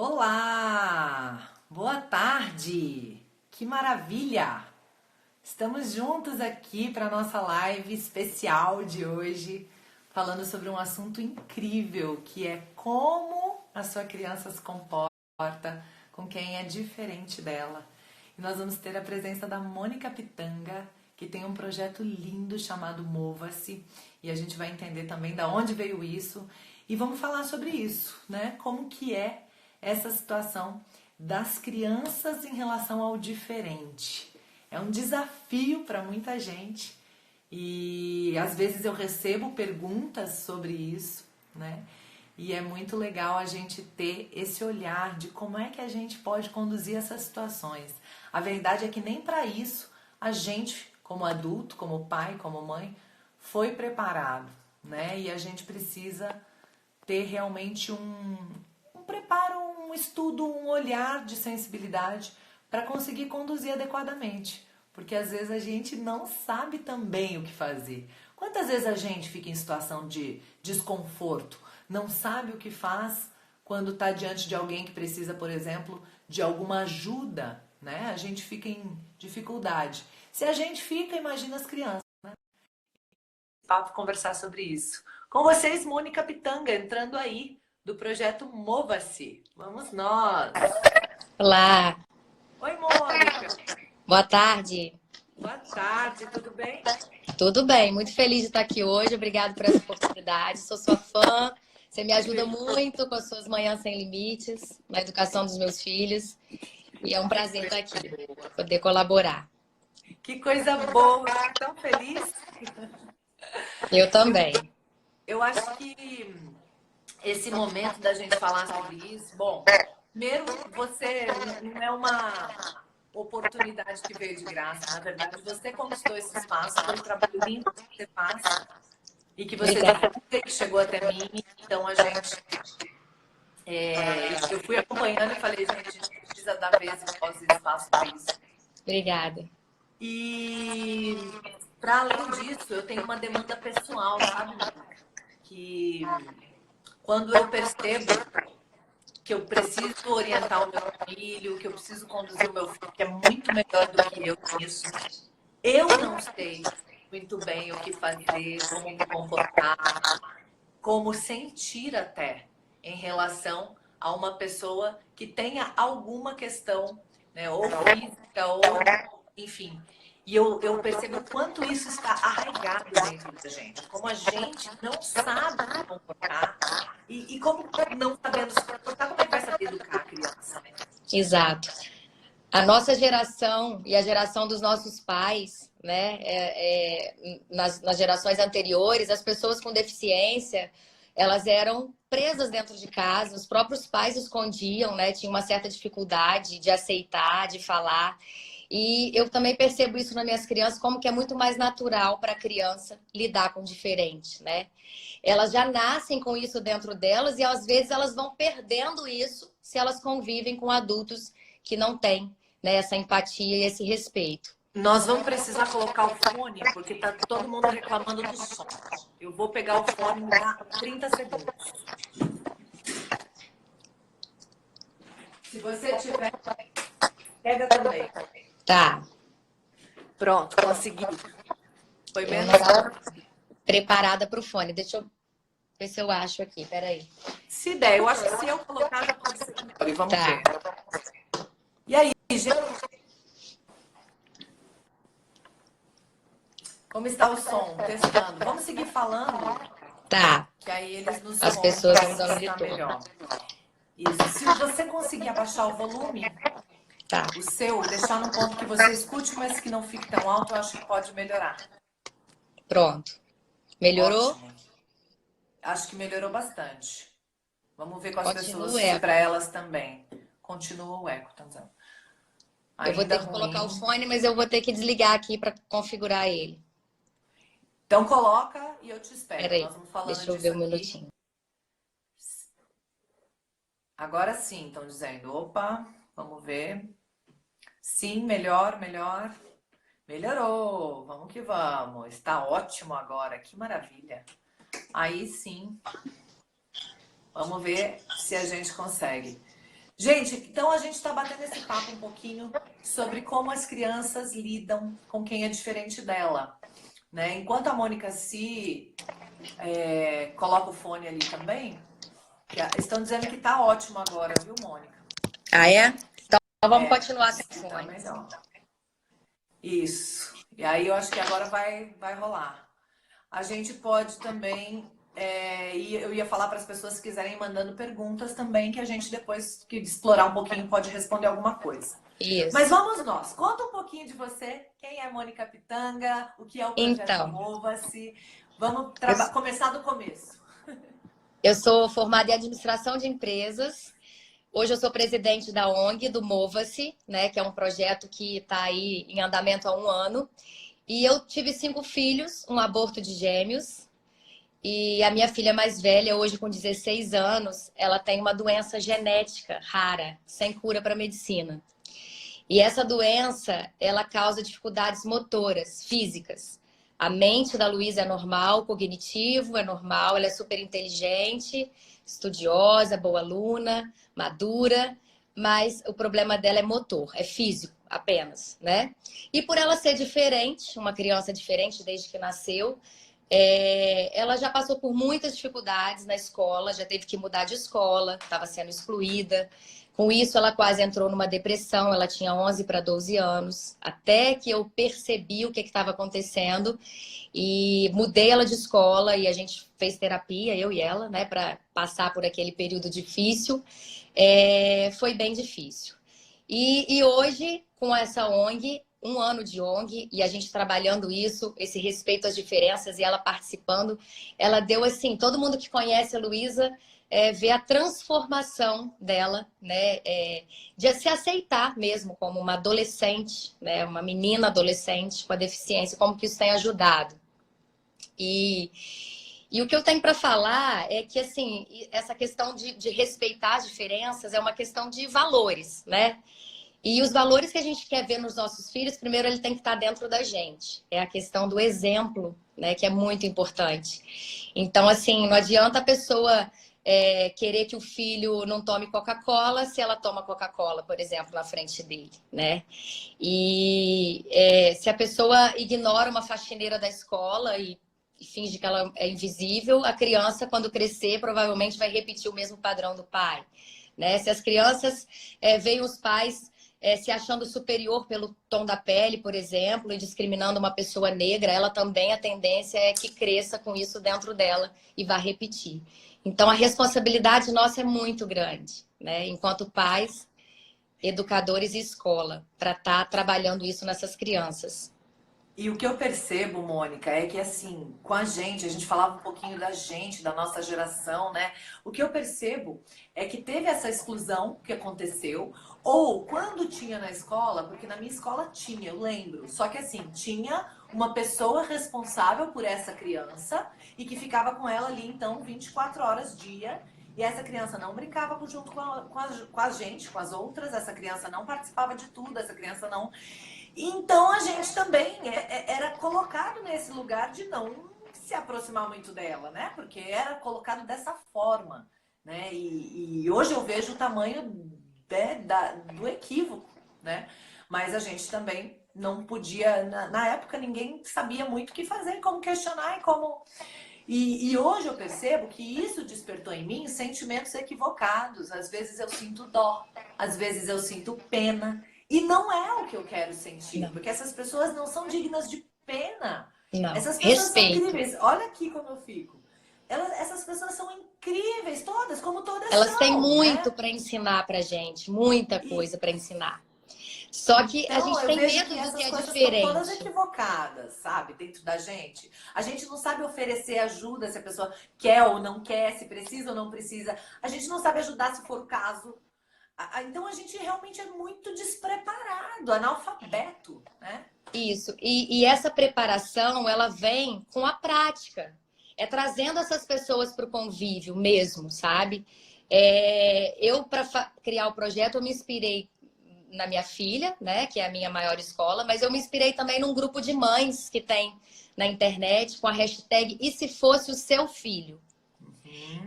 Olá! Boa tarde! Que maravilha! Estamos juntos aqui para a nossa live especial de hoje, falando sobre um assunto incrível, que é como a sua criança se comporta com quem é diferente dela. E nós vamos ter a presença da Mônica Pitanga, que tem um projeto lindo chamado Mova-se, e a gente vai entender também de onde veio isso, e vamos falar sobre isso, né? Como que é essa situação das crianças em relação ao diferente. É um desafio para muita gente e às vezes eu recebo perguntas sobre isso, né? E é muito legal a gente ter esse olhar de como é que a gente pode conduzir essas situações. A verdade é que nem para isso a gente, como adulto, como pai, como mãe, foi preparado, né? E a gente precisa ter realmente um preparo, um estudo, um olhar de sensibilidade para conseguir conduzir adequadamente. Porque às vezes a gente não sabe também o que fazer. Quantas vezes a gente fica em situação de desconforto, não sabe o que faz quando está diante de alguém que precisa, por exemplo, de alguma ajuda, né? A gente fica em dificuldade. Se a gente fica, imagina as crianças, né? Papo conversar sobre isso. Com vocês, Mônica Pitanga, entrando aí do projeto Mova-se. Vamos nós! Olá, Oi, Mônica! boa tarde. Boa tarde, tudo bem? Tudo bem? Muito feliz de estar aqui hoje. Obrigado por essa oportunidade. Sou sua fã. Você me ajuda muito com as suas manhãs sem limites, na educação dos meus filhos. E é um prazer estar aqui, poder colaborar. Que coisa boa! Estou tão feliz. Eu Eu, também. eu acho que esse momento da gente falar sobre isso, bom, primeiro você não é uma oportunidade que veio de graça, na verdade você conquistou esse espaço pelo trabalho lindo que você faz e que você Obrigada. divulga, que chegou até mim, então a gente, eu fui acompanhando e falei, gente, a gente precisa dar vez e voz e espaço para isso. Obrigada. E para além disso, eu tenho uma demanda pessoal, sabe, Mônica? Que quando eu percebo que eu preciso orientar o meu filho, que eu preciso conduzir o meu filho, que é muito melhor do que eu nisso, eu não sei muito bem o que fazer, como me comportar, como sentir até em relação a uma pessoa que tenha alguma questão, né, ou física, ou enfim. E eu percebo o quanto isso está arraigado dentro da gente, como a gente não sabe se comportar e como não sabendo se comportar, como é que vai saber educar a criança, né? Exato. A nossa geração e a geração dos nossos pais, né, nas gerações anteriores, as pessoas com deficiência, elas eram presas dentro de casa, os próprios pais escondiam, né, tinham uma certa dificuldade de aceitar, de falar. E eu também percebo isso nas minhas crianças, como que é muito mais natural para a criança lidar com o diferente, né? Elas já nascem com isso dentro delas e às vezes elas vão perdendo isso se elas convivem com adultos que não têm, né, essa empatia e esse respeito. Nós vamos precisar colocar o fone, porque tá todo mundo reclamando do som. Eu vou pegar o fone e me dá 30 segundos. Se você tiver, pega também. Tá, Pronto, consegui. Foi eu menos. não estava preparada para o fone. Deixa eu ver se eu acho aqui, peraí. Se der, eu acho que se eu colocar já pode ser melhor. E vamos Tá, ver. E aí, gente? Como está o som? Testando. Vamos seguir falando, tá. que aí eles nos As contam pessoas vão se dando está retorno. melhor. Isso. Se você conseguir abaixar o volume, Tá, o seu, deixar num ponto que você escute, mas que não fique tão alto, eu acho que pode melhorar. pronto. Melhorou? Ótimo. Acho que melhorou bastante. Vamos ver com as Continua pessoas o se para eco. elas também. Continua o eco, tá dizendo? Eu vou Ainda ter que colocar o ruim. fone, mas eu vou ter que desligar aqui para configurar ele. Então coloca e eu te espero. Peraí, Nós vamos falando deixa eu ver disso um aqui. minutinho. Agora sim, estão dizendo. Opa, vamos ver. Sim, melhor, melhor. Melhorou. Vamos que vamos. Está ótimo agora. Que maravilha. Aí sim. Vamos ver se a gente consegue. Gente, então a gente está batendo esse papo um pouquinho sobre como as crianças lidam com quem é diferente dela, né? Enquanto a Mônica se coloca o fone ali também, estão dizendo que tá ótimo agora, viu, Mônica? Ah, é? Então vamos É, continuar sem tá fone. melhor. Isso. E aí eu acho que agora vai rolar. A gente pode também, e eu ia falar para as pessoas que quiserem ir mandando perguntas também, que a gente depois que explorar um pouquinho pode responder alguma coisa. Mas Isso. vamos nós. Conta um pouquinho de você. Quem é a Mônica Pitanga? O que é o projeto Então, Mova-se? Vamos eu, começar do começo. eu sou formada em administração de empresas. Hoje eu sou presidente da ONG, do Mova-se, né, que é um projeto que está aí em andamento há um ano. E eu tive 5 filhos, um aborto de gêmeos. E a minha filha mais velha, hoje com 16 anos, ela tem uma doença genética rara, sem cura para a medicina. E essa doença, ela causa dificuldades motoras, físicas. A mente da Luísa é normal, o cognitivo é normal, ela é super inteligente, estudiosa, boa aluna, madura, mas o problema dela é motor, é físico apenas, né? E por ela ser diferente, uma criança diferente desde que nasceu, ela já passou por muitas dificuldades na escola, já teve que mudar de escola, estava sendo excluída. Com isso, ela quase entrou numa depressão. Ela tinha 11 para 12 anos, até que eu percebi o que estava acontecendo e mudei ela de escola e a gente fez terapia, eu e ela, né, para passar por aquele período difícil. Foi bem difícil. E hoje, com essa ONG, um ano de ONG, e a gente trabalhando isso, esse respeito às diferenças e ela participando, ela deu assim, todo mundo que conhece a Luísa vê a transformação dela, né, de se aceitar mesmo como uma adolescente, né, uma menina adolescente com a deficiência, como que isso tem ajudado. E o que eu tenho para falar é que, assim, essa questão de respeitar as diferenças é uma questão de valores, né? E os valores que a gente quer ver nos nossos filhos, primeiro ele tem que estar dentro da gente. É a questão do exemplo, né? Que é muito importante. Então, assim, não adianta a pessoa querer que o filho não tome Coca-Cola se ela toma Coca-Cola, por exemplo, na frente dele, né? E se a pessoa ignora uma faxineira da escola e finge que ela é invisível, a criança, quando crescer, provavelmente vai repetir o mesmo padrão do pai, né? Se as crianças veem os pais se achando superior pelo tom da pele, por exemplo, e discriminando uma pessoa negra, ela também, a tendência é que cresça com isso dentro dela e vá repetir. Então, a responsabilidade nossa é muito grande, né? Enquanto pais, educadores e escola, para estar trabalhando isso nessas crianças. E o que eu percebo, Mônica, é que assim, com a gente falava um pouquinho da gente, da nossa geração, né? O que eu percebo é que teve essa exclusão que aconteceu, ou quando tinha na escola, porque na minha escola tinha, eu lembro, só que assim, tinha uma pessoa responsável por essa criança e que ficava com ela ali, então, 24 horas dia. E essa criança não brincava junto com a gente, com as outras, essa criança não participava de tudo, essa criança não. Então a gente também era colocado nesse lugar de não se aproximar muito dela, né? Porque era colocado dessa forma, né? E hoje eu vejo o tamanho do equívoco, né? Mas a gente também não podia, na época ninguém sabia muito o que fazer, como questionar e como... E hoje eu percebo que isso despertou em mim sentimentos equivocados. Às vezes eu sinto dó, às vezes eu sinto pena. E não é o que eu quero sentir, Não, porque essas pessoas não são dignas de pena. não. Essas pessoas são Respeito. incríveis. Olha aqui como eu fico. Essas pessoas são incríveis, todas, como todas Elas têm são, muito né? para ensinar para gente, muita E coisa para ensinar. Só que a então gente eu tem vejo que medo do que essas é coisas estão todas diferente. equivocadas, sabe? Dentro da gente. A gente não sabe oferecer ajuda se a pessoa quer ou não quer, se precisa ou não precisa. A gente não sabe ajudar se for o caso. Então a gente realmente é muito despreparado, analfabeto, né? Isso. E essa preparação, ela vem com a prática. É trazendo essas pessoas para o convívio mesmo, sabe? Eu, para criar o projeto, eu me inspirei na minha filha, né? Que é a minha maior escola, mas eu me inspirei também num grupo de mães que tem na internet com a hashtag E se fosse o seu filho?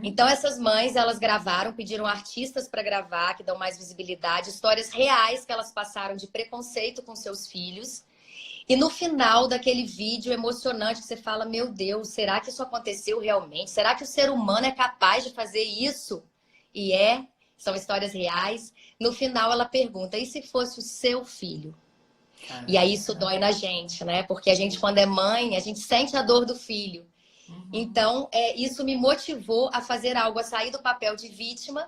Então, essas mães, elas gravaram, pediram artistas para gravar, que dão mais visibilidade, histórias reais que elas passaram de preconceito com seus filhos. E no final daquele vídeo emocionante, que você fala, meu Deus, será que isso aconteceu realmente? Será que o ser humano é capaz de fazer isso? E são histórias reais. No final, ela pergunta, e se fosse o seu filho? E aí isso dói na gente, né? Porque a gente, quando é mãe, a gente sente a dor do filho. Então, isso me motivou a fazer algo, a sair do papel de vítima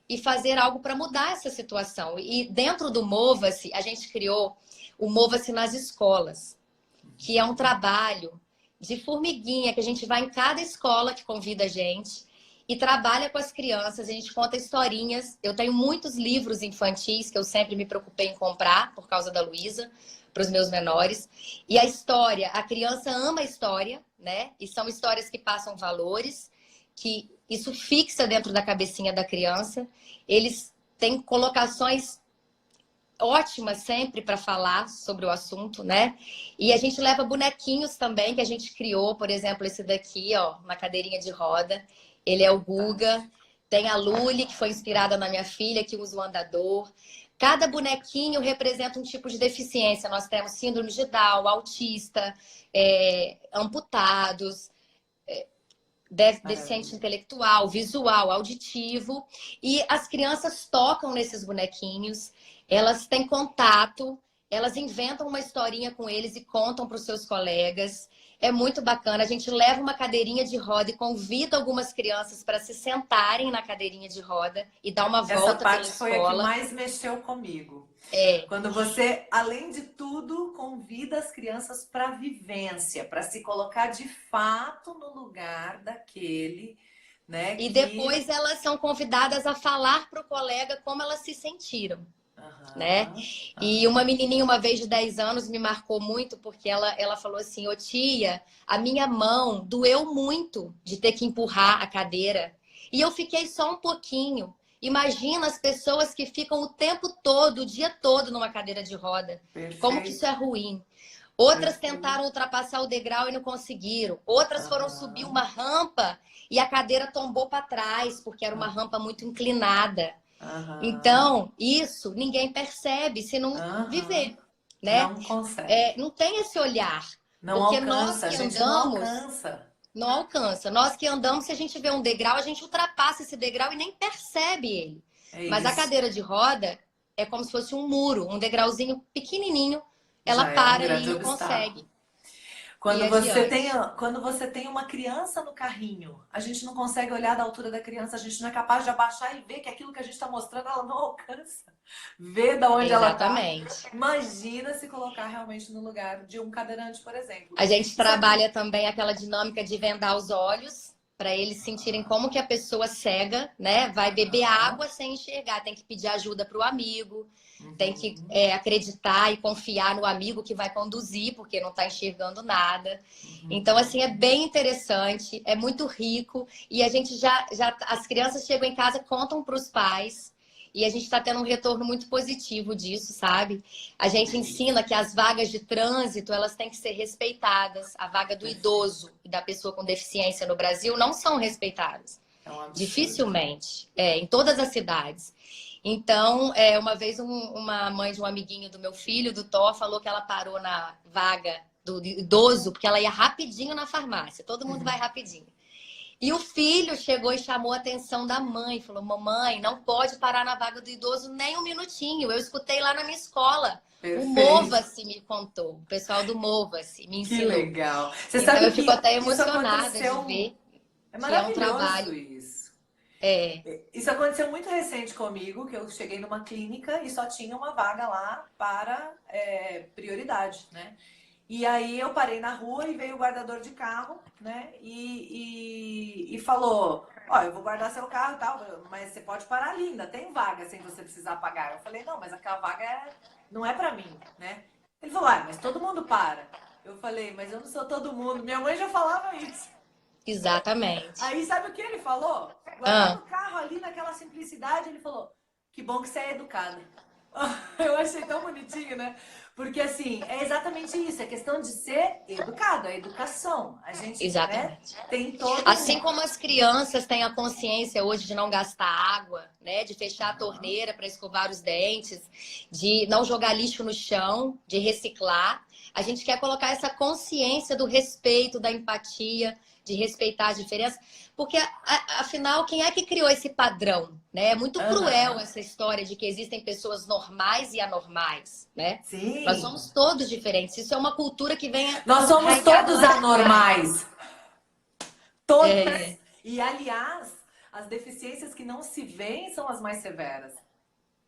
e fazer algo para mudar essa situação. E dentro do Mova-se, a gente criou o Mova-se nas escolas, que é um trabalho de formiguinha, que a gente vai em cada escola que convida a gente e trabalha com as crianças, a gente conta historinhas. Eu tenho muitos livros infantis que eu sempre me preocupei em comprar, por causa da Luísa, para os meus menores. E a história, a criança ama a história, né? E são histórias que passam valores, que isso fixa dentro da cabecinha da criança. Eles têm colocações ótimas sempre para falar sobre o assunto, né? E a gente leva bonequinhos também que a gente criou, por exemplo, esse daqui, ó, na cadeirinha de roda. Ele é o Guga. Tem a Luli, que foi inspirada na minha filha, que usa o andador. Cada bonequinho representa um tipo de deficiência. Nós temos síndrome de Down, autista, amputados, deficiente intelectual, visual, auditivo. E as crianças tocam nesses bonequinhos, elas têm contato, elas inventam uma historinha com eles e contam para os seus colegas. É muito bacana. A gente leva uma cadeirinha de roda e convida algumas crianças para se sentarem na cadeirinha de roda e dar uma volta pela escola. Essa parte foi a que mais mexeu comigo. Quando você, além de tudo, convida as crianças para a vivência, para se colocar de fato no lugar daquele, né? E depois elas são convidadas a falar para o colega como elas se sentiram. Né? E uma menininha, uma vez de 10 anos, me marcou muito porque ela falou assim, ô tia, a minha mão doeu muito de ter que empurrar a cadeira e eu fiquei só um pouquinho. Imagina as pessoas que ficam o tempo todo, o dia todo numa cadeira de roda. Perfeito. Como que isso é ruim. Outras tentaram ultrapassar o degrau e não conseguiram. Outras foram subir uma rampa e a cadeira tombou para trás porque era uma rampa muito inclinada. Então, isso ninguém percebe se não viver, né? Não consegue. Não tem esse olhar. Não porque alcança, nós que andamos, não alcança. Não alcança. Nós que andamos, se a gente vê um degrau, a gente ultrapassa esse degrau e nem percebe ele. Mas a cadeira de roda é como se fosse um muro, um degrauzinho pequenininho. Ela para e não consegue. Quando você tem uma criança no carrinho, a gente não consegue olhar da altura da criança, a gente não é capaz de abaixar e ver que aquilo que a gente está mostrando, ela não alcança. Ver da onde ela está. Imagina se colocar realmente no lugar de um cadeirante, por exemplo. A gente trabalha também aquela dinâmica de vendar os olhos, para eles sentirem como que a pessoa cega, né? Vai beber água sem enxergar, tem que pedir ajuda para o amigo, tem que acreditar e confiar no amigo que vai conduzir, porque não está enxergando nada. Então, assim, é bem interessante, é muito rico. E a gente as crianças chegam em casa, contam para os pais. E a gente está tendo um retorno muito positivo disso, sabe? A gente ensina que as vagas de trânsito, elas têm que ser respeitadas. A vaga do idoso e da pessoa com deficiência no Brasil não são respeitadas. Dificilmente. Em todas as cidades. Então, uma vez uma mãe de um amiguinho do meu filho, do Thó, falou que ela parou na vaga do idoso, porque ela ia rapidinho na farmácia. Todo mundo vai rapidinho. E o filho chegou e chamou a atenção da mãe. Falou, mamãe, não pode parar na vaga do idoso nem um minutinho. Eu escutei lá na minha escola. Perfeito. O Mova-se me contou. O pessoal do Mova-se me ensinou. Que legal. Você então sabe eu fico até emocionada de ver que é um trabalho. Isso aconteceu muito recente comigo, que eu cheguei numa clínica e só tinha uma vaga lá para prioridade, né? E aí eu parei na rua e veio o guardador de carro, né? E falou, ó, eu vou guardar seu carro e tal, mas você pode parar ali, ainda tem vaga sem você precisar pagar. Eu falei, não, mas aquela vaga não é pra mim, né? Ele falou, mas todo mundo para. Eu falei, mas eu não sou todo mundo. Minha mãe já falava isso. Exatamente. Aí sabe o que ele falou? Guardando o carro ali naquela simplicidade, ele falou, que bom que você é educada. Eu achei tão bonitinho, né? Porque, assim, é exatamente isso. É questão de ser educado, a educação. A gente, né, Exatamente. tem todo Assim como as crianças têm a consciência hoje de não gastar água, né, de fechar a torneira para escovar os dentes, de não jogar lixo no chão, de reciclar, a gente quer colocar essa consciência do respeito, da empatia, de respeitar as diferenças, porque afinal, quem é que criou esse padrão, né? É muito cruel essa história de que existem pessoas normais e anormais, né? Nós Sim. somos todos diferentes. Isso é uma cultura que vem Nós somos arraigada todos lá de trás. anormais. Todos. É. E, aliás, as deficiências que não se veem são as mais severas.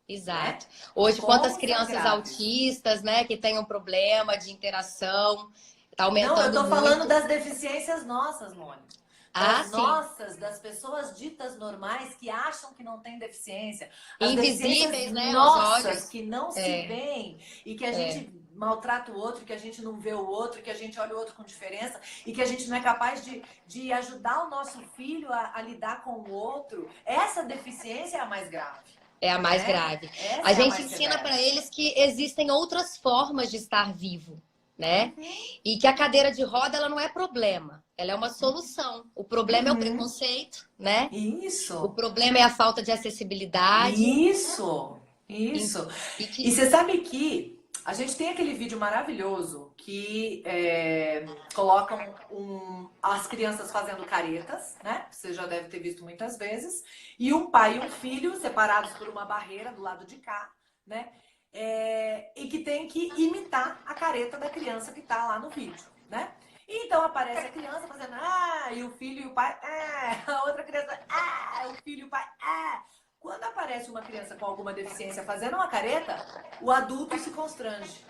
Exato. Né? Hoje, Como quantas são crianças graves. autistas, né, que têm um problema de interação, tá Não, eu aumentando tô falando muito. das deficiências nossas, Mônica. Ah, Das sim. nossas, das pessoas ditas normais que acham que não tem deficiência. As deficiências Invisíveis, né, aos nossas olhos. que não se É, veem e que a é. gente maltrata o outro, que a gente não vê o outro, que a gente olha o outro com diferença e que a gente não é capaz de ajudar o nosso filho a lidar com o outro. Essa deficiência é a mais grave. É a mais Né? grave. Essa A é a gente mais ensina severa. para eles que existem outras formas de estar vivo, né? E que a cadeira de roda ela não é problema, ela é uma solução. O problema é o preconceito, né? O Isso. problema é a falta de acessibilidade. Isso. E, Isso. e E que você sabe que a gente tem aquele vídeo maravilhoso que colocam as crianças fazendo caretas, né? Você já deve ter visto muitas vezes. E um pai e um filho separados por uma barreira do lado de cá, né? E que tem que imitar a careta da criança que tá lá no vídeo, né? E então aparece a criança fazendo e o filho e o pai a outra criança o filho e o pai Quando aparece uma criança com alguma deficiência fazendo uma careta, o adulto se constrange.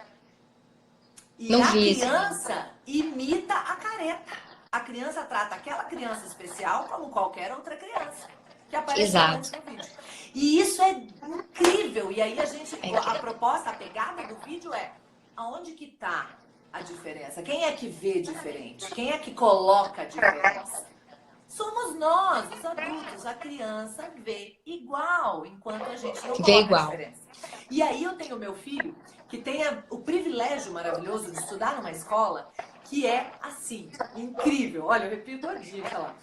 E não a vi esse vídeo. criança imita a careta. A criança trata aquela criança especial como qualquer outra criança que apareceu antes Exato. no vídeo. E isso é incrível. E aí É a incrível. proposta, a pegada do vídeo é aonde que tá a diferença? Quem é que vê diferente? Quem é que coloca a diferença? Somos nós, os adultos. A criança vê igual, enquanto a gente não Vê coloca a igual. diferença. E aí eu tenho meu filho, que tem o privilégio maravilhoso de estudar numa escola que é assim, incrível. Olha, eu repito a dica lá.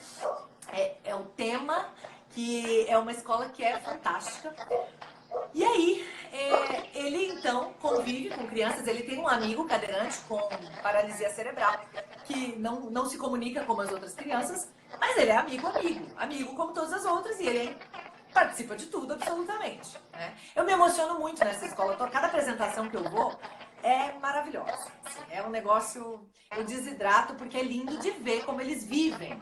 É um tema que é uma escola que é fantástica. E aí, ele então convive com crianças, ele tem um amigo cadeirante com paralisia cerebral, que não se comunica como as outras crianças, mas ele é amigo como todas as outras, e ele participa de tudo, absolutamente. Né? Eu me emociono muito nessa escola, cada apresentação que eu vou é maravilhosa. Assim, é um negócio, eu desidrato, porque é lindo de ver como eles vivem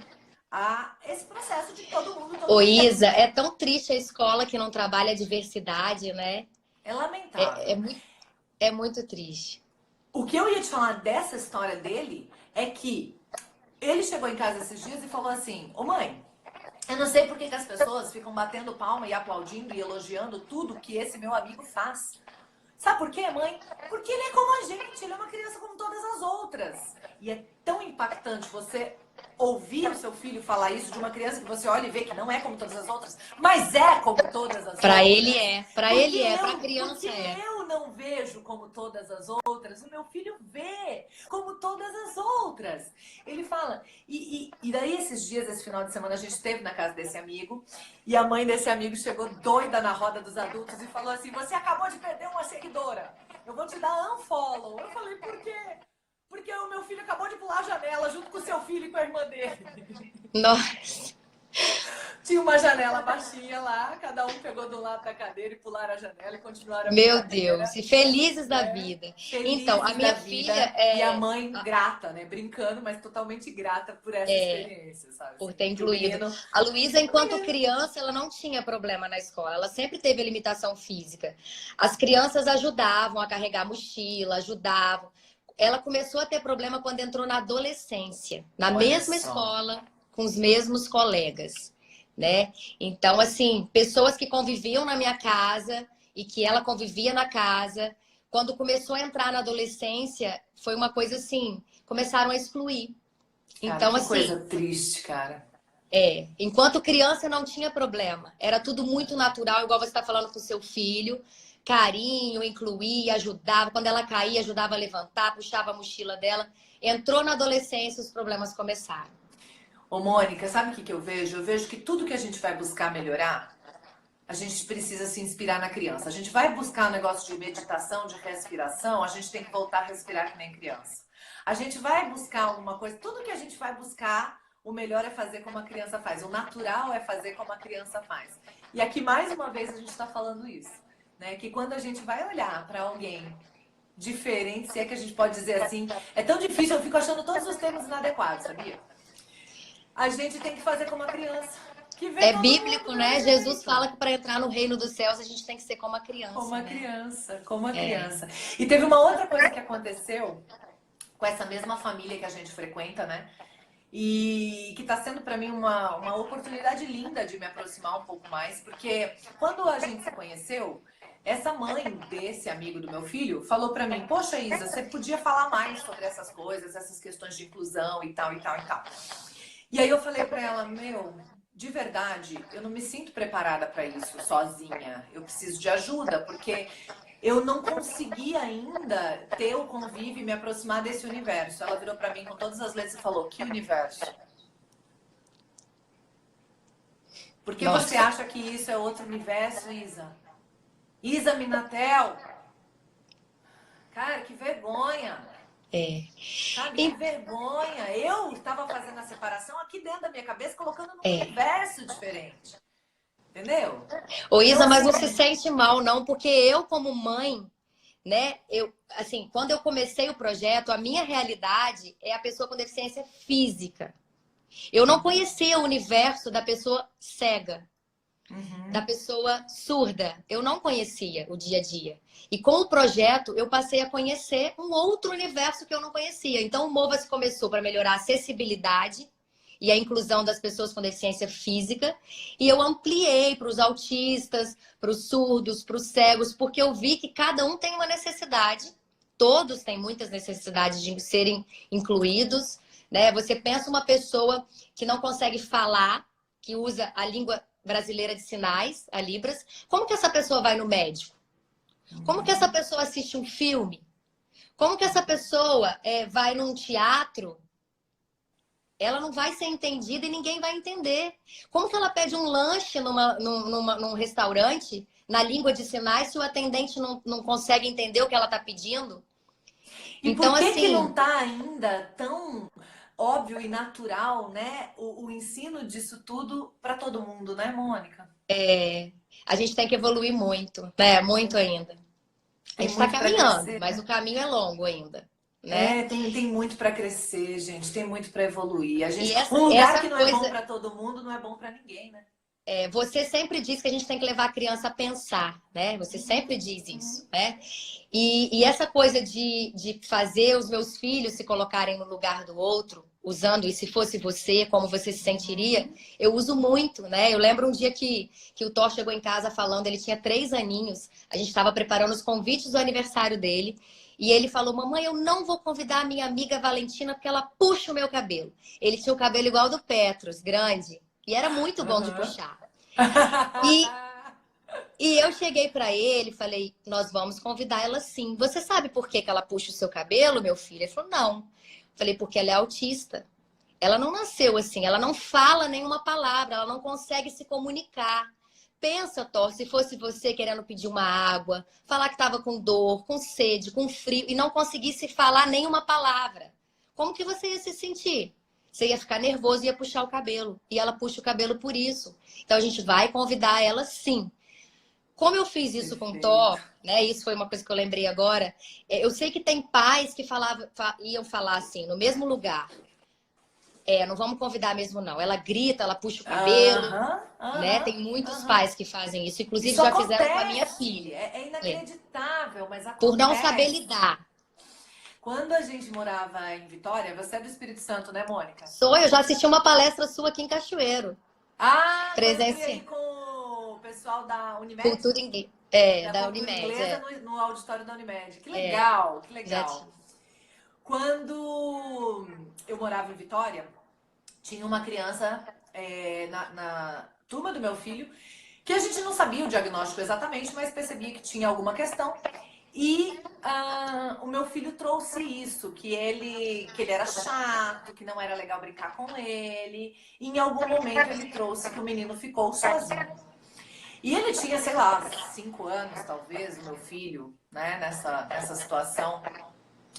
esse processo de todo mundo. Ô, Isa, é tão triste a escola que não trabalha a diversidade, né? É lamentável. É muito triste. O que eu ia te falar dessa história dele é que ele chegou em casa esses dias e falou assim: ô mãe, eu não sei por que as pessoas ficam batendo palma e aplaudindo e elogiando tudo que esse meu amigo faz. Sabe por quê, mãe? Porque ele é como a gente, ele é uma criança como todas as outras. E é tão impactante você ouvir o seu filho falar isso de uma criança que você olha e vê que não é como todas as outras, mas é como todas as Pra outras. ele é, pra ele é, pra criança Porque é. eu não vejo como todas as outras, o meu filho vê como todas as outras. Ele fala, e daí esses dias, esse final de semana, a gente esteve na casa desse amigo, e a mãe desse amigo chegou doida na roda dos adultos e falou assim: você acabou de perder uma seguidora, eu vou te dar unfollow. Eu falei: por quê? Porque o meu filho acabou de pular a janela junto com o seu filho e com a irmã dele. Nossa. Tinha uma janela baixinha lá, cada um pegou do lado da cadeira e pularam a janela e continuaram a Meu brincadeira. Deus, e felizes da vida. Felizes Então, a minha da filha vida, e a mãe grata, né? Brincando, mas totalmente grata por essa experiência, sabe? por Assim, ter incluído. menino... A Luísa, enquanto criança, ela não tinha problema na escola. Ela sempre teve limitação física. As crianças ajudavam a carregar mochila, ajudavam. Ela começou a ter problema quando entrou na adolescência, na Olha mesma só. escola, com os mesmos colegas, né? Então, assim, pessoas que conviviam na minha casa e que ela convivia na casa, quando começou a entrar na adolescência, foi uma coisa assim, começaram a excluir. Cara, Então, que assim, coisa triste, cara. enquanto criança não tinha problema, era tudo muito natural, igual você está falando com o seu filho. carinho, incluía, ajudava. Quando ela caía, ajudava a levantar, puxava a mochila dela. Entrou na adolescência, os problemas começaram. Ô, Mônica, sabe o que que eu vejo? Eu vejo que tudo que a gente vai buscar melhorar, a gente precisa se inspirar na criança. A gente vai buscar um negócio de meditação, de respiração, a gente tem que voltar a respirar que nem criança. A gente vai buscar alguma coisa, tudo que a gente vai buscar, o melhor é fazer como a criança faz. O natural é fazer como a criança faz. E aqui, mais uma vez, a gente está falando isso, né? Que quando a gente vai olhar para alguém diferente, se é que a gente pode dizer assim, é tão difícil, eu fico achando todos os termos inadequados, sabia? A gente tem que fazer como a criança. Que vê É todo bíblico, mundo do né? mesmo Jesus jeito. fala que para entrar no reino dos céus a gente tem que ser como a Como criança, a né? criança, como a É. criança. E teve uma outra coisa que aconteceu com essa mesma família que a gente frequenta, né? E que está sendo para mim uma oportunidade linda de me aproximar um pouco mais, porque quando a gente se conheceu, essa mãe desse amigo do meu filho falou para mim: Poxa, Isa, você podia falar mais sobre essas coisas, essas questões de inclusão e tal, e tal, e tal. E aí eu falei para ela: Meu, de verdade, eu não me sinto preparada para isso sozinha. Eu preciso de ajuda, porque eu não consegui ainda ter o convívio e me aproximar desse universo. Ela virou para mim com todas as letras e falou: Que universo? Por que você Nossa, acha que isso é outro universo, Isa? Isa Minatel? Cara, que vergonha! é. Sabe, que E- vergonha! Eu estava fazendo a separação aqui dentro da minha cabeça, colocando num é. universo diferente. Entendeu? Ô, Então, Isa, mas não se assim, sente mal, não, porque eu, como mãe, né, assim, quando eu comecei o projeto, a minha realidade é a pessoa com deficiência física. Eu não conhecia o universo da pessoa cega, da uhum. pessoa surda. Eu não conhecia o dia a dia. E com o projeto, eu passei a conhecer um outro universo que eu não conhecia. Então, o Mova-se começou para melhorar a acessibilidade e a inclusão das pessoas com deficiência física. E eu ampliei para os autistas, para os surdos, para os cegos, porque eu vi que cada um tem uma necessidade. Todos têm muitas necessidades de serem incluídos, né? Você pensa uma pessoa que não consegue falar, que usa a língua brasileira de sinais, a Libras, como que essa pessoa vai no médico? Como que essa pessoa assiste um filme? Como que essa pessoa vai num teatro? Ela não vai ser entendida e ninguém vai entender. Como que ela pede um lanche num restaurante na língua de sinais se o atendente não consegue entender o que ela está pedindo? E Então, por que que não assim, está ainda tão óbvio e natural, né, o ensino disso tudo para todo mundo, né, Mônica? a gente tem que evoluir muito, né? Muito ainda. A Tem gente está muito para caminhando, crescer, mas o né? caminho é longo ainda, né? É, tem muito para crescer, gente, tem muito para evoluir. E Um lugar essa que não é bom coisa, para todo mundo, não é bom para ninguém, né? você sempre diz que a gente tem que levar a criança a pensar, né? Você sempre diz isso, Uhum. né? E essa coisa de fazer os meus filhos se colocarem no lugar do outro, usando e se fosse você, como você se sentiria, Uhum. eu uso muito, né? Eu lembro um dia que o Thor chegou em casa falando, ele tinha 3 aninhos, a gente estava preparando os convites do aniversário dele, e ele falou: Mamãe, eu não vou convidar a minha amiga Valentina porque ela puxa o meu cabelo. Ele tinha o cabelo igual ao do Petros, grande, e era muito bom de Uhum. puxar. E, e eu cheguei para ele e falei: Nós vamos convidar ela sim. Você sabe por que que ela puxa o seu cabelo, meu filho? Ele falou: Não. Falei: Porque ela é autista. Ela não nasceu assim, ela não fala nenhuma palavra, ela não consegue se comunicar. Pensa, Thor, se fosse você querendo pedir uma água, falar que estava com dor, com sede, com frio e não conseguisse falar nenhuma palavra. Como que você ia se sentir? Você ia ficar nervoso e ia puxar o cabelo. E ela puxa o cabelo por isso. Então a gente vai convidar ela sim. Como eu fiz isso com o Perfeito. Thor, né? Isso foi uma coisa que eu lembrei agora. Eu sei que tem pais que iam falar assim, no mesmo lugar. Não vamos convidar mesmo, não. Ela grita, ela puxa o cabelo, Aham, né? aham, Tem muitos aham. pais que fazem isso. Inclusive, Isso já fizeram com a minha acontece, filha. é É. inacreditável, mas Por não saber acontece. lidar. Quando a gente morava em Vitória, você é do Espírito Santo, né, Mônica? Eu já assisti uma palestra sua aqui em Cachoeiro. Ah, então eu fui aí Presencial. com o pessoal da Unimed, Cultura inglesa. da Da cultura Unimed. inglesa, no auditório da Unimed. Que É, legal, que já legal. tive. Quando eu morava em Vitória, tinha uma criança na turma do meu filho que a gente não sabia o diagnóstico exatamente, mas percebia que tinha alguma questão. E o meu filho trouxe isso, que ele era chato, que não era legal brincar com ele. E em algum momento ele trouxe que o menino ficou sozinho. E ele tinha, sei lá, 5 anos, talvez, o meu filho, né, nessa situação.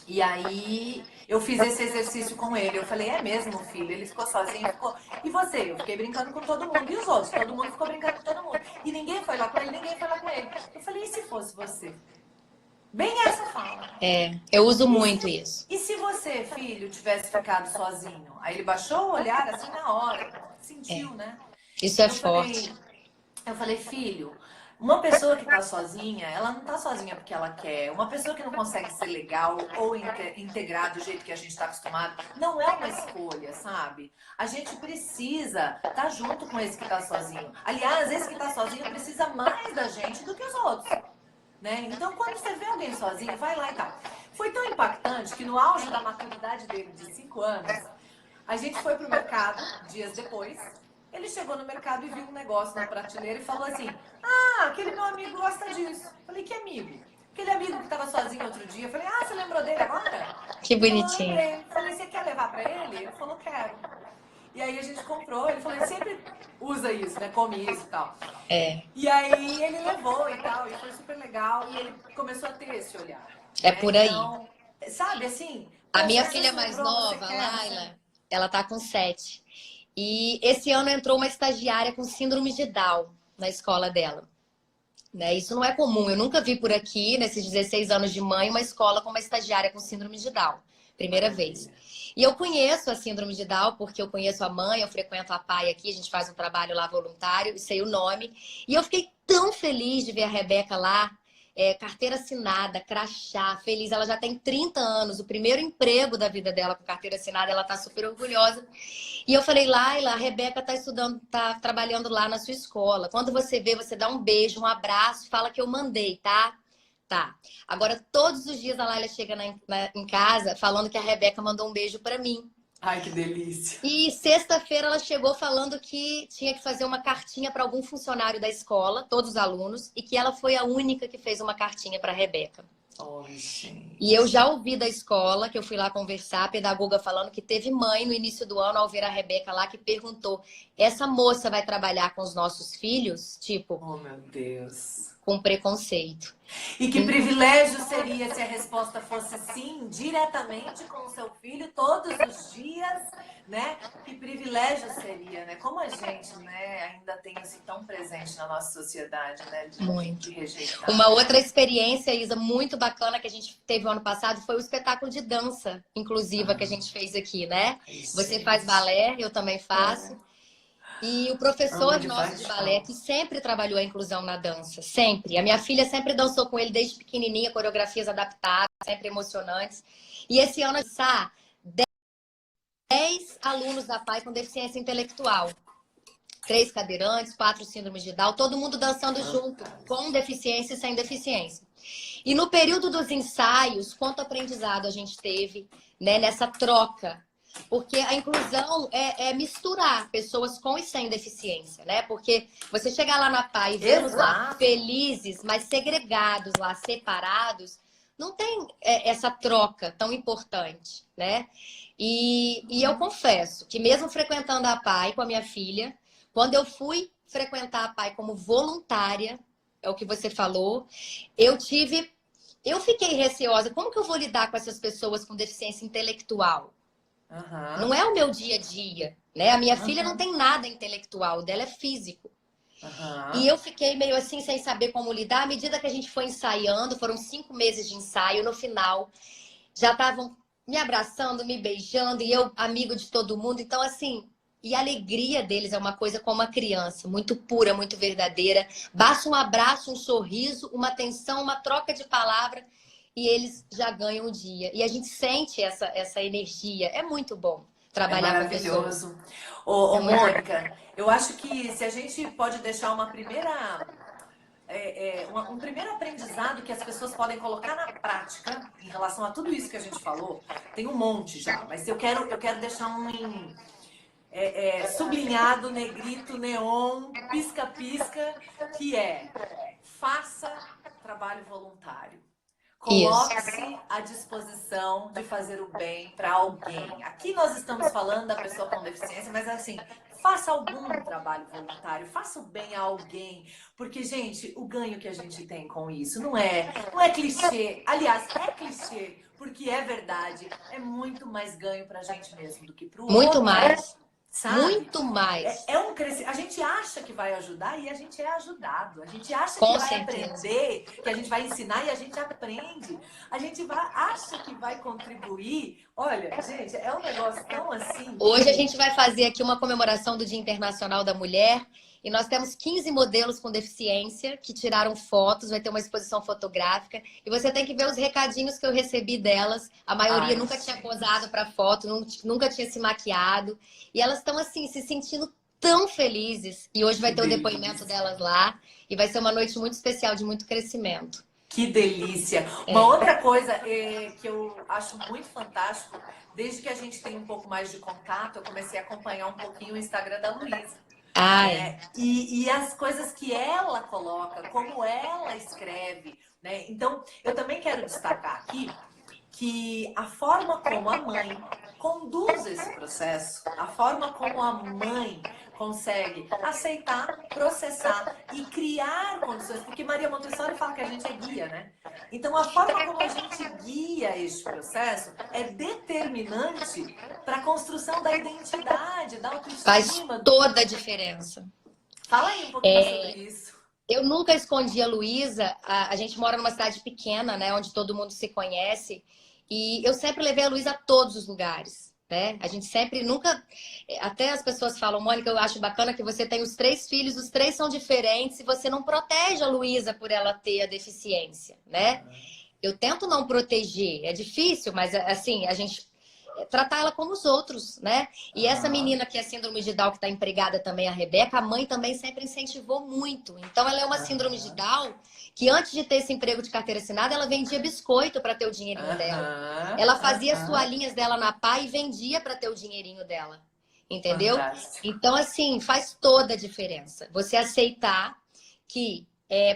E aí eu fiz esse exercício com ele. Eu falei, é mesmo, filho? Ele ficou sozinho, ficou. E você? Eu fiquei brincando com todo mundo. E os outros? Todo mundo ficou brincando com todo mundo. E ninguém foi lá com ele, ninguém foi lá com ele. Eu falei, e se fosse você? Bem essa fala. Eu uso E muito se, isso. e se você, filho, tivesse ficado sozinho? Aí ele baixou o olhar assim na hora. Sentiu, né? Isso é Eu falei, forte. eu falei, filho, uma pessoa que tá sozinha, ela não tá sozinha porque ela quer. Uma pessoa que não consegue ser legal ou integrar do jeito que a gente tá acostumado, não é uma escolha, sabe? A gente precisa estar junto com esse que tá sozinho. Aliás, esse que tá sozinho precisa mais da gente do que os outros, né? Então, quando você vê alguém sozinho, vai lá e tal. Foi tão impactante que no auge da maturidade dele, de 5 anos, a gente foi pro mercado, dias depois. Ele chegou no mercado e viu um negócio na prateleira e falou assim: Ah, aquele meu amigo gosta disso. Falei: Que amigo? Aquele amigo que estava sozinho outro dia. Falei: Ah, você lembrou dele agora? Que Ele falou: bonitinho. Lembrei. Falei: Você quer levar para ele? Ele falou: Quero. E aí a gente comprou. Ele falou: Ele sempre usa isso, né? Come isso e tal. É, E aí ele levou e tal, e foi super legal. E ele começou a ter esse olhar, é né? por aí. Então, sabe assim, A poxa, minha você filha se mais lembrou, você nova, a quer, você. Laila, ela tá com 7. E esse ano entrou uma estagiária com síndrome de Down na escola dela. Né? Isso não é comum. Eu nunca vi por aqui, nesses 16 anos de mãe, uma escola com uma estagiária com síndrome de Down. Primeira vez. Maravilha. E eu conheço a síndrome de Down porque eu conheço a mãe, eu frequento a PAI aqui, a gente faz um trabalho lá voluntário, sei o nome. E eu fiquei tão feliz de ver a Rebeca lá, carteira assinada, crachá, feliz. Ela já tem 30 anos, o primeiro emprego da vida dela com carteira assinada, ela tá super orgulhosa. E eu falei, Laila, a Rebeca tá estudando, tá trabalhando lá na sua escola. Quando você vê, você dá um beijo, um abraço, fala que eu mandei, tá? Tá. Agora, todos os dias a Laila chega em casa falando que a Rebeca mandou um beijo pra mim. Ai, que delícia. E sexta-feira ela chegou falando que tinha que fazer uma cartinha para algum funcionário da escola, todos os alunos, e que ela foi a única que fez uma cartinha para a Rebeca. Oh, E eu gente. já ouvi da escola, que eu fui lá conversar, a pedagoga falando que teve mãe no início do ano, ao ver a Rebeca lá, que perguntou: essa moça vai trabalhar com os nossos filhos? Tipo, Oh, meu Deus. com preconceito. E que privilégio seria se a resposta fosse sim, diretamente com o seu filho, todos os dias, né? Que privilégio seria, né? Como a gente, né, ainda tem isso tão presente na nossa sociedade, né? De Muito. rejeitar. Uma outra experiência, Isa, muito bacana que a gente teve o ano passado foi o espetáculo de dança inclusiva que a Ah, gente fez aqui, né? ai, Você faz gente. balé, eu também faço. E o Amo professor de nosso de balé, paixão. que sempre trabalhou a inclusão na dança, sempre. A minha filha sempre dançou com ele desde pequenininha, coreografias adaptadas, sempre emocionantes. E esse ano, sabe, 10 alunos da PAI com deficiência intelectual. 3 cadeirantes, 4 síndromes de Down, todo mundo dançando junto, com Fantástico. deficiência e sem deficiência. E no período dos ensaios, quanto aprendizado a gente teve, né, nessa troca. Porque a inclusão é misturar pessoas com e sem deficiência, né? Porque você chegar lá na PAI e vê-los lá Exato. felizes, mas segregados, lá separados, não tem essa troca tão importante, né? E eu confesso que mesmo frequentando a PAI com a minha filha, quando eu fui frequentar a PAI como voluntária, é o que você falou, eu tive. Eu fiquei receosa. Como que eu vou lidar com essas pessoas com deficiência intelectual? Não Aham. é o meu dia a dia, né? A minha filha não Aham. tem nada intelectual, o dela é físico. E Aham. eu fiquei meio assim, sem saber como lidar. À medida que a gente foi ensaiando, foram 5 meses de ensaio, no final, já estavam me abraçando, me beijando, e eu, amigo de todo mundo. Então, assim, e a alegria deles é uma coisa como a criança, muito pura, muito verdadeira. Basta um abraço, um sorriso, uma atenção, uma troca de palavra, e eles já ganham o dia. E a gente sente essa energia. É muito bom É trabalhar com pessoas. maravilhoso. Ô, É muito bom. Mônica, eu acho que se a gente pode deixar uma primeira, um primeiro aprendizado que as pessoas podem colocar na prática em relação a tudo isso que a gente falou, tem um monte já, mas eu quero deixar um sublinhado, negrito, neon, pisca-pisca, que é: faça trabalho voluntário. Isso. Coloque-se à disposição de fazer o bem para alguém. Aqui nós estamos falando da pessoa com deficiência, mas assim, faça algum trabalho voluntário, faça o bem a alguém, porque, gente, o ganho que a gente tem com isso não é clichê. Aliás, é clichê, porque é verdade, é muito mais ganho para a gente mesmo do que para o Muito outro. mais. Sabe? Muito mais. É um crescimento. A gente acha que vai ajudar e a gente é ajudado. A gente acha que Com vai certeza. aprender, que a gente vai ensinar e a gente aprende. A gente acha que vai contribuir. Olha, gente, é um negócio tão assim. Hoje a gente vai fazer aqui uma comemoração do Dia Internacional da Mulher e nós temos 15 modelos com deficiência que tiraram fotos, vai ter uma exposição fotográfica e você tem que ver os recadinhos que eu recebi delas. A maioria nunca tinha posado para foto, nunca tinha se maquiado e elas estão assim se sentindo tão felizes. E hoje vai ter o depoimento delas lá e vai ser uma noite muito especial de muito crescimento. Que delícia! Uma outra coisa que eu acho muito fantástico, desde que a gente tem um pouco mais de contato, eu comecei a acompanhar um pouquinho o Instagram da Luísa. E as coisas que ela coloca, como ela escreve, né? Então, eu também quero destacar aqui que a forma como a mãe conduz esse processo, a forma como a mãe consegue aceitar, processar e criar condições, porque Maria Montessori fala que a gente é guia, né? Então, a forma como a gente guia este processo é determinante para a construção da identidade, da autoestima. Faz toda a diferença. Fala aí um pouquinho sobre isso. Eu nunca escondi a Luísa. A gente mora numa cidade pequena, né? Onde todo mundo se conhece. E eu sempre levei a Luísa a todos os lugares, né? A gente sempre, nunca... Até as pessoas falam, Mônica, eu acho bacana que você tem os 3 filhos, os 3 são diferentes e você não protege a Luísa por ela ter a deficiência, né? Eu tento não proteger. É difícil, mas assim, a gente... tratar ela como os outros, né? E essa menina que é síndrome de Down, que está empregada também, a Rebeca, a mãe também sempre incentivou muito. Então, ela é uma síndrome de Down que antes de ter esse emprego de carteira assinada, ela vendia biscoito para ter o dinheirinho dela. Ela fazia as toalhinhas dela na pá e vendia para ter o dinheirinho dela. Entendeu? Fantástico. Então, assim, faz toda a diferença. Você aceitar que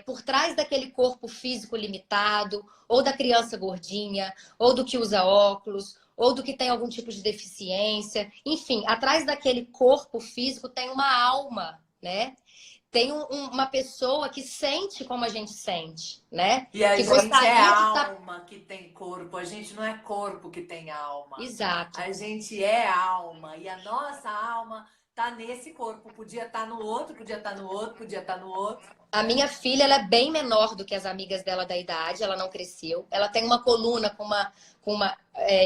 por trás daquele corpo físico limitado, ou da criança gordinha, ou do que usa óculos, ou do que tem algum tipo de deficiência. Enfim, atrás daquele corpo físico tem uma alma, né? Tem uma pessoa que sente como a gente sente, né? E a que gente é alma que tem corpo, a gente não é corpo que tem alma. Exato. A gente é alma e a nossa alma tá nesse corpo. Podia estar no outro, podia estar no outro, podia estar no outro. A minha filha, ela é bem menor do que as amigas dela da idade, ela não cresceu. Ela tem uma coluna com uma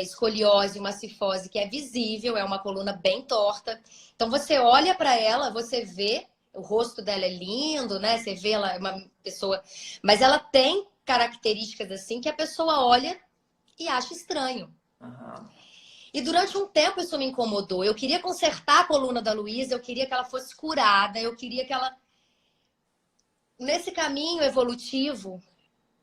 escoliose, uma cifose que é visível, é uma coluna bem torta. Então você olha para ela, você vê, o rosto dela é lindo, né? Você vê ela é uma pessoa, mas ela tem características assim que a pessoa olha e acha estranho. E durante um tempo isso me incomodou. Eu queria consertar a coluna da Luísa, eu queria que ela fosse curada, eu queria que ela... Nesse caminho evolutivo,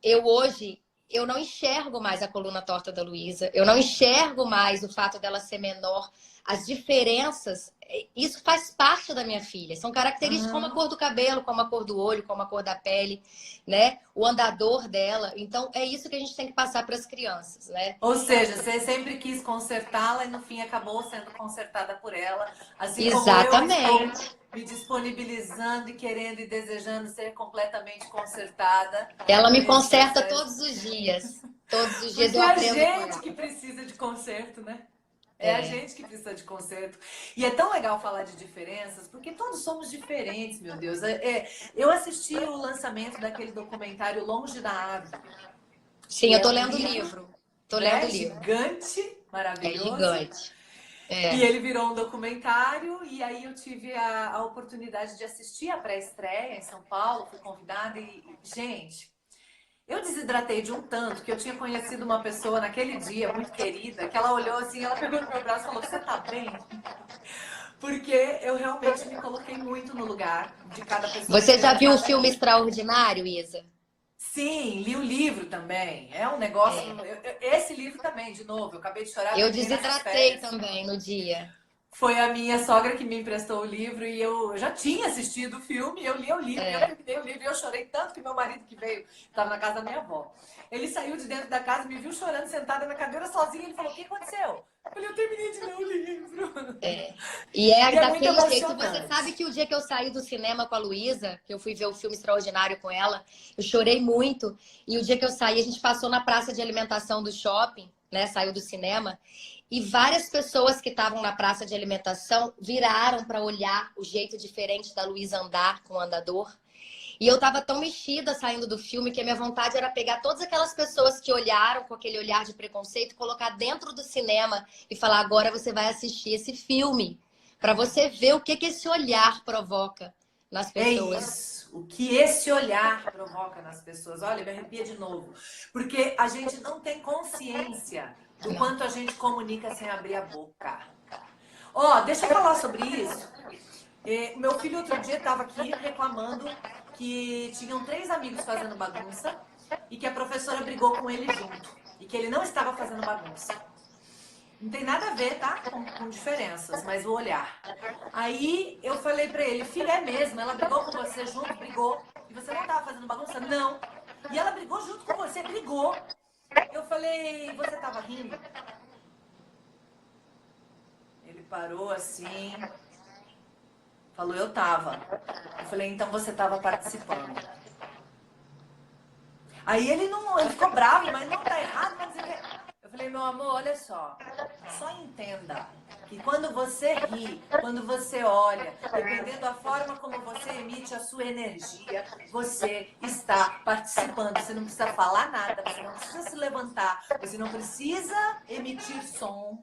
eu não enxergo mais a coluna torta da Luísa, eu não enxergo mais o fato dela ser menor, as diferenças, isso faz parte da minha filha, são características como a cor do cabelo, como a cor do olho, como a cor da pele, né? O andador dela, então é isso que a gente tem que passar para as crianças, né? Ou seja, você sempre quis consertá-la e no fim acabou sendo consertada por ela, assim Exatamente. como eu estou me disponibilizando e querendo e desejando ser completamente consertada. Ela me conserta todos os dias. Todos os dias porque eu aprendo. É a gente que precisa de conserto, né? É a gente que precisa de conserto. E é tão legal falar de diferenças, porque todos somos diferentes, meu Deus. Eu assisti o lançamento daquele documentário Longe da Árvore. Sim, eu tô lendo o livro. Tô lendo o livro. Gigante, maravilhoso. É gigante. E ele virou um documentário, e aí eu tive a oportunidade de assistir a pré-estreia em São Paulo, fui convidada e, gente, eu desidratei de um tanto que eu tinha conhecido uma pessoa naquele dia, muito querida, que ela olhou assim, ela pegou no meu braço e falou, você tá bem? Porque eu realmente me coloquei muito no lugar de cada pessoa. Você já viu o filme Extraordinário, Isa? Sim, li o livro também. É um negócio... Esse livro também, de novo, eu acabei de chorar. Eu desidratei também no dia. Foi a minha sogra que me emprestou o livro e eu já tinha assistido o filme, eu li o livro, eu terminei o livro e eu chorei tanto que meu marido que veio, estava na casa da minha avó. Ele saiu de dentro da casa, me viu chorando, sentada na cadeira sozinha, ele falou, o que aconteceu? Eu falei, eu terminei de ler o livro. E é E é muito daquele jeito. Você sabe emocionante. que o dia que eu saí do cinema com a Luísa, que eu fui ver o filme Extraordinário com ela, eu chorei muito. E o dia que eu saí, a gente passou na praça de alimentação do shopping, né? Saiu do cinema. E várias pessoas que estavam na praça de alimentação viraram para olhar o jeito diferente da Luísa andar com o andador. E eu tava tão mexida saindo do filme que a minha vontade era pegar todas aquelas pessoas que olharam com aquele olhar de preconceito, colocar dentro do cinema e falar: agora você vai assistir esse filme, para você ver o que que esse olhar provoca nas É pessoas. isso, o que esse olhar provoca nas pessoas. Olha, me arrepia de novo. Porque a gente não tem consciência do Não. quanto a gente comunica sem abrir a boca. Ó, deixa eu falar sobre isso. Meu filho outro dia estava aqui reclamando que tinham 3 amigos fazendo bagunça e que a professora brigou com ele junto. E que ele não estava fazendo bagunça. Não tem nada a ver, tá? Com diferenças, mas o olhar. Aí eu falei pra ele, filho, é mesmo, ela brigou com você junto, brigou. E você não tava fazendo bagunça? Não. E ela brigou junto com você, brigou. Eu falei, você tava rindo? Ele parou assim, falou, eu tava. Eu falei, então você tava participando. Aí ele ficou bravo, mas não tá errado, mas ele... Eu falei, meu amor, olha só entenda que quando você ri, quando você olha, dependendo da forma como você emite a sua energia, você está participando. Você não precisa falar nada, você não precisa se levantar, você não precisa emitir som,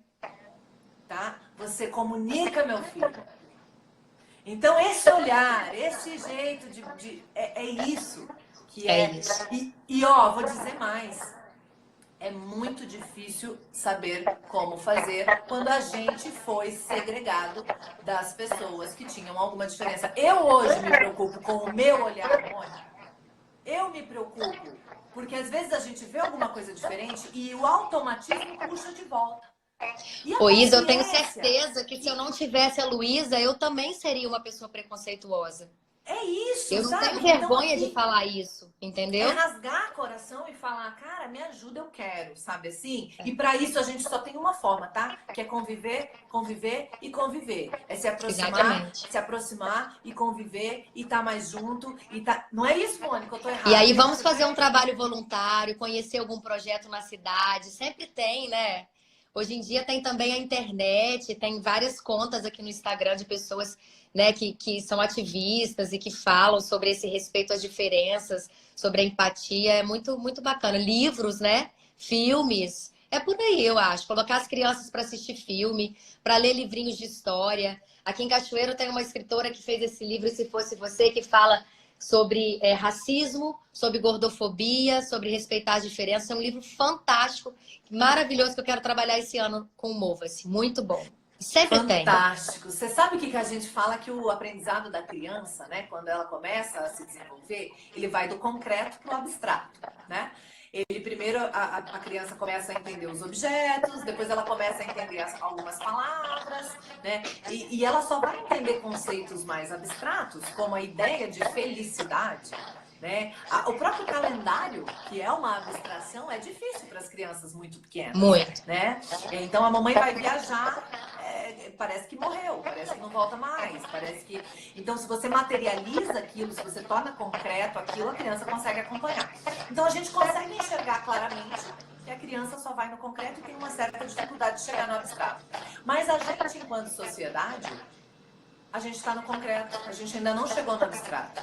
tá? Você comunica, meu filho. Então, esse olhar, esse jeito é isso que É é. isso. Ó, vou dizer mais. É muito difícil saber como fazer quando a gente foi segregado das pessoas que tinham alguma diferença. Eu hoje me preocupo com o meu olhar, Mônica. Eu me preocupo porque às vezes a gente vê alguma coisa diferente e o automatismo puxa de volta. E a Ô, Isa, eu tenho consciência certeza que se eu não tivesse a Luísa, eu também seria uma pessoa preconceituosa. é isso, Eu não tenho sabe? Então vergonha de aqui falar isso, é entendeu? rasgar coração e falar, cara, me ajuda, eu quero, sabe assim? E para isso a gente só tem uma forma, tá? Que é conviver, conviver e conviver. É Exatamente. se aproximar e conviver e estar mais junto e tá. Não é isso, Mônica? Eu tô E errada. aí vamos fazer um trabalho voluntário, conhecer algum projeto na cidade. Sempre tem, né? Hoje em dia tem também a internet, tem várias contas aqui no Instagram de pessoas, né, que são ativistas e que falam sobre esse respeito às diferenças, sobre a empatia. É muito, muito bacana. Livros, né? Filmes. É por aí, eu acho. Colocar as crianças para assistir filme, para ler livrinhos de história. Aqui em Cachoeiro tem uma escritora que fez esse livro, Se Fosse Você, que fala sobre racismo, sobre gordofobia, sobre respeitar as diferenças. É um livro fantástico, maravilhoso, que eu quero trabalhar esse ano com o Mova-se. Muito bom. Sempre tem. Fantástico. Você sabe o que a gente fala que o aprendizado da criança, né, quando ela começa a se desenvolver, ele vai do concreto para o abstrato, né? Ele primeiro a criança começa a entender os objetos, depois ela começa a entender algumas palavras, né? E ela só vai entender conceitos mais abstratos, como a ideia de felicidade, né? O próprio calendário, que é uma abstração, é difícil para as crianças muito pequenas, Muito. né? Então a mamãe vai viajar, parece que morreu, parece que não volta mais, parece que... Então se você materializa aquilo, se você torna concreto aquilo, a criança consegue acompanhar. Então a gente consegue enxergar claramente que a criança só vai no concreto e tem uma certa dificuldade de chegar no abstrato. Mas a gente, enquanto sociedade, a gente está no concreto, a gente ainda não chegou no abstrato.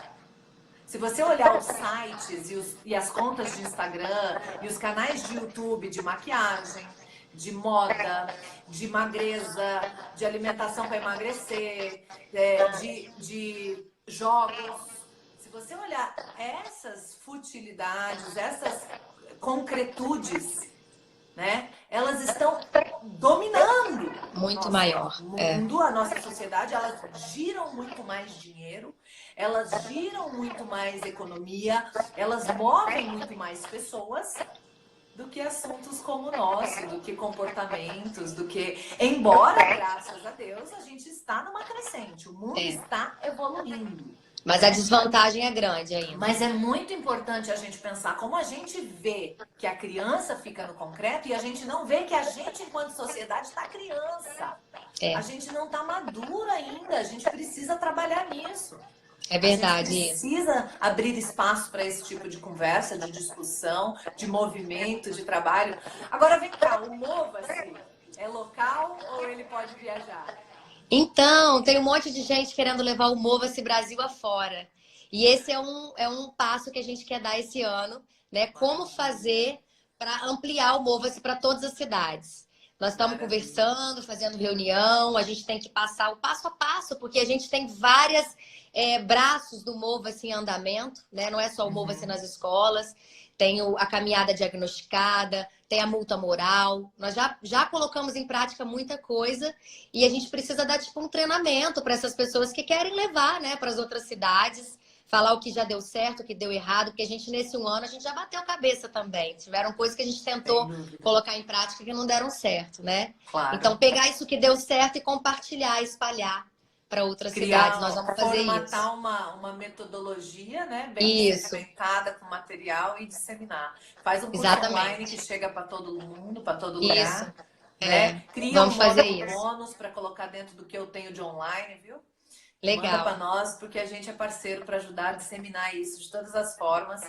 Se você olhar os sites e as contas de Instagram e os canais de YouTube de maquiagem, de moda, de magreza, de alimentação para emagrecer, de jogos. Se você olhar essas futilidades, essas concretudes, né, elas estão dominando Muito maior. o mundo, a nossa sociedade. Elas giram muito mais dinheiro, elas giram muito mais economia, elas movem muito mais pessoas do que assuntos como o nosso, do que comportamentos, do que... Embora, graças a Deus, a gente está numa crescente, o mundo está evoluindo. Mas a desvantagem é grande ainda. Mas é muito importante a gente pensar como a gente vê que a criança fica no concreto e a gente não vê que a gente, enquanto sociedade, está criança. A gente não está madura ainda, a gente precisa trabalhar nisso. É verdade. A gente precisa abrir espaço para esse tipo de conversa, de discussão, de movimento, de trabalho. Agora vem cá, o Mova-se é local ou ele pode viajar? Então, tem um monte de gente querendo levar o Mova-se Brasil afora. E esse é um passo que a gente quer dar esse ano, né? Como fazer para ampliar o Mova-se para todas as cidades. Nós estamos conversando, fazendo reunião, a gente tem que passar o passo a passo, porque a gente tem vários braços do Mova-se em andamento, né? Não é só o Mova-se nas escolas, tem a caminhada diagnosticada, tem a multa moral. Nós já colocamos em prática muita coisa e a gente precisa dar tipo um treinamento para essas pessoas que querem levar, né, para as outras cidades, falar o que já deu certo, o que deu errado, porque a gente nesse um ano a gente já bateu cabeça também. Tiveram coisas que a gente tentou colocar em prática que não deram certo, né? Claro. Então pegar isso que deu certo e compartilhar, espalhar para outras cidades. Nós vamos fazer isso. Formatar uma metodologia, né, bem segmentada com material e disseminar. Faz um curso online que chega para todo mundo, para todo lugar. Né? Cria um bônus para colocar dentro do que eu tenho de online, viu? Legal. Manda para nós, porque a gente é parceiro para ajudar a disseminar isso de todas as formas.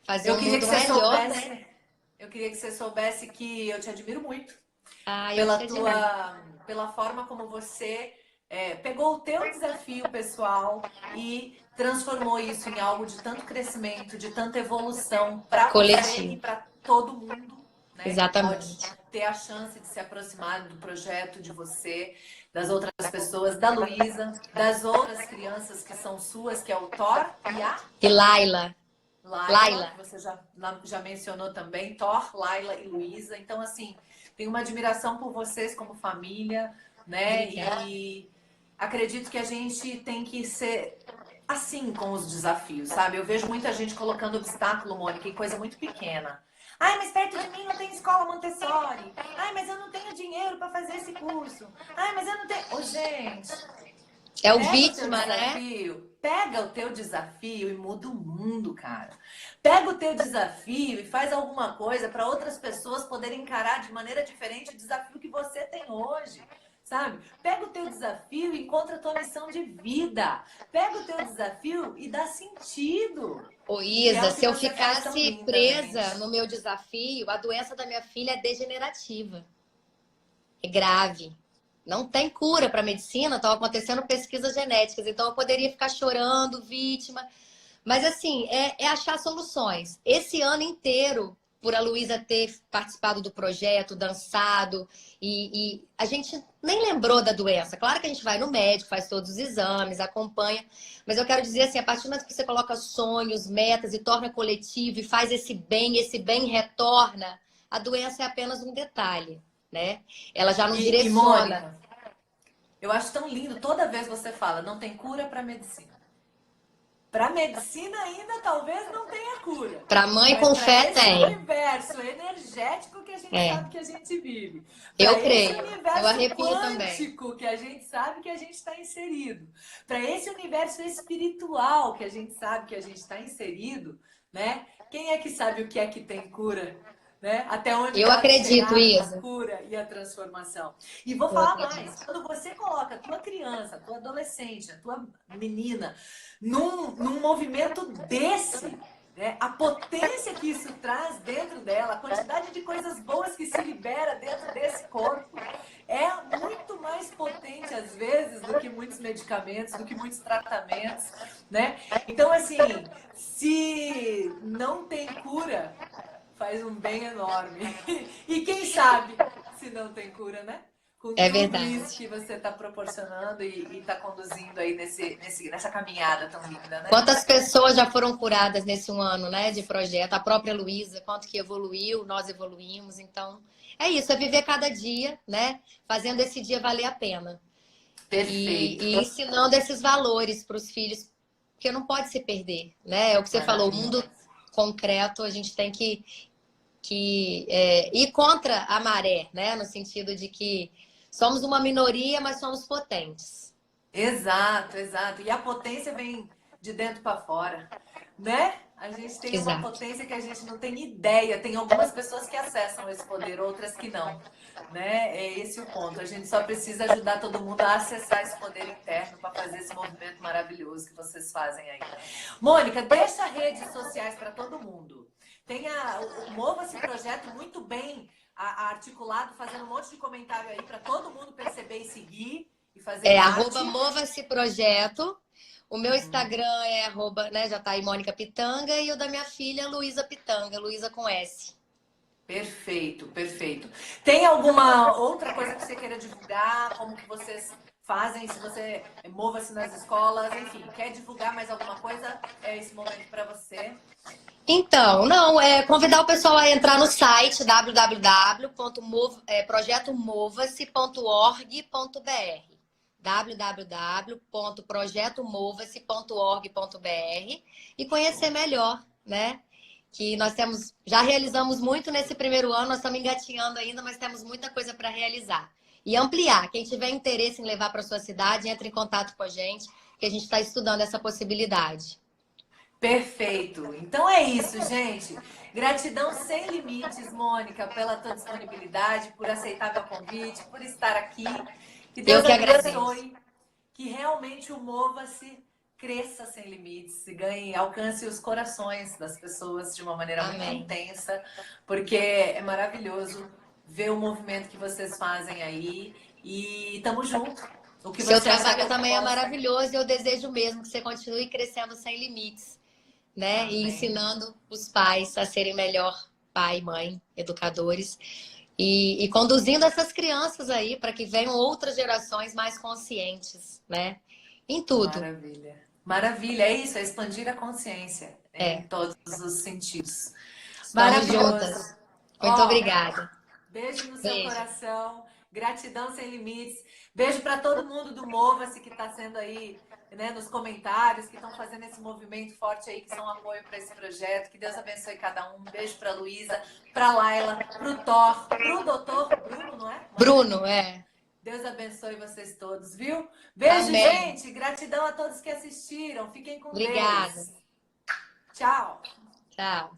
Fazer um mundo melhor, né? Eu queria que você soubesse que eu te admiro muito. Pela forma como você pegou o teu desafio pessoal e transformou isso em algo de tanto crescimento, de tanta evolução para você e para todo mundo. Né? Exatamente. Pode ter a chance de se aproximar do projeto, de você, das outras pessoas, da Luísa, das outras crianças que são suas, que é o Thor e Laila. Laila, que você já mencionou também, Thor, Laila e Luísa. Então, assim, tenho uma admiração por vocês como família, né? E acredito que a gente tem que ser assim com os desafios, sabe? Eu vejo muita gente colocando obstáculo, Mônica, em coisa muito pequena. Ai, mas perto de mim não tem escola Montessori. Ai, mas eu não tenho dinheiro para fazer esse curso. Ai, mas eu não tenho... Ô, gente... É o vítima, né? Pega o teu desafio e muda o mundo, cara. Pega o teu desafio e faz alguma coisa para outras pessoas poderem encarar de maneira diferente o desafio que você tem hoje. Sabe? Pega o teu desafio e encontra a tua missão de vida. Pega o teu desafio e dá sentido. Ô Isa, se eu ficasse presa no meu desafio, a doença da minha filha é degenerativa. É grave. Não tem cura para a medicina, estão acontecendo pesquisas genéticas. Então eu poderia ficar chorando, vítima. Mas assim, é achar soluções. Esse ano inteiro, por a Luísa ter participado do projeto, dançado, e a gente nem lembrou da doença. Claro que a gente vai no médico, faz todos os exames, acompanha, mas eu quero dizer assim, a partir do momento que você coloca sonhos, metas e torna coletivo e faz esse bem retorna, a doença é apenas um detalhe, né? Ela já não direciona. Mônica, eu acho tão lindo, toda vez você fala, não tem cura para medicina. Para medicina ainda talvez não tenha cura. Para mãe com fé tem. Esse universo energético que a gente sabe que a gente vive. Eu creio. Esse universo eu arrepio quântico também. que a gente sabe que a gente está inserido. Para esse universo espiritual que a gente sabe que a gente está inserido, né? Quem é que sabe o que é que tem cura? Né? Até onde eu acredito, Isa. A cura e a transformação. E vou falar mais. Quando você coloca a tua criança, a tua adolescente, a tua menina num movimento desse, né? A potência que isso traz dentro dela, a quantidade de coisas boas que se libera dentro desse corpo é muito mais potente às vezes do que muitos medicamentos, do que muitos tratamentos, né? Então assim, se não tem cura, faz um bem enorme. E quem sabe se não tem cura, né? Com tudo verdade. Isso que você está proporcionando e está conduzindo aí nessa caminhada tão linda, né? Quantas pessoas já foram curadas nesse um ano, né, de projeto? A própria Luísa, quanto que evoluiu, nós evoluímos. Então, é isso, é viver cada dia, né? Fazendo esse dia valer a pena. Perfeito. E ensinando esses valores para os filhos, porque não pode se perder, né? É o que você falou, o mundo concreto, a gente tem que ir contra a maré, né? No sentido de que somos uma minoria, mas somos potentes. Exato, exato. E a potência vem de dentro para fora, né? A gente tem uma Exato. potência que a gente não tem ideia. Tem algumas pessoas que acessam esse poder, outras que não, né? É esse o ponto. A gente só precisa ajudar todo mundo a acessar esse poder interno para fazer esse movimento maravilhoso que vocês fazem aí. Mônica, deixa redes sociais para todo mundo. Mova-se projeto muito bem articulado, fazendo um monte de comentário aí para todo mundo perceber e seguir e fazer parte. @mova-se projeto. O meu Instagram é né, já tá aí, Mônica Pitanga, e o da minha filha, Luísa Pitanga, Luísa com S. Perfeito, perfeito. Tem alguma outra coisa que você queira divulgar? Como que vocês fazem? Se você mova-se nas escolas, enfim, quer divulgar mais alguma coisa? É esse momento para você. Então, não, convidar o pessoal a entrar no site www.projetomovase.org.br www.projetomovase.org.br e conhecer melhor, né? Que já realizamos muito nesse primeiro ano, nós estamos engatinhando ainda, mas temos muita coisa para realizar. E ampliar. Quem tiver interesse em levar para sua cidade, entre em contato com a gente, que a gente está estudando essa possibilidade. Perfeito. Então é isso, gente. Gratidão sem limites, Mônica, pela tua disponibilidade, por aceitar meu convite, por estar aqui. Que Deus abençoe, que realmente o Mova-se cresça sem limites, se ganhe, alcance os corações das pessoas de uma maneira muito intensa, porque é maravilhoso ver o movimento que vocês fazem aí e tamo junto. O seu trabalho também é maravilhoso e eu desejo mesmo que você continue crescendo sem limites, né? E ensinando os pais a serem melhor pai, mãe, educadores. E conduzindo essas crianças aí para que venham outras gerações mais conscientes, né? Em tudo. Maravilha. Maravilha, é isso, é expandir a consciência em todos os sentidos. Maravilhoso. Muito obrigada. Beijo no seu coração. Gratidão sem limites. Beijo para todo mundo do Mova-se que está sendo aí, né, nos comentários, que estão fazendo esse movimento forte aí, que são apoio para esse projeto. Que Deus abençoe cada um. Beijo para Luísa, para Laila, para o Thor, para o doutor Bruno, não é? Bruno, Deus abençoe vocês todos, viu? Beijo, gente. Gratidão a todos que assistiram. Fiquem com Deus. Obrigada. Tchau. Tchau.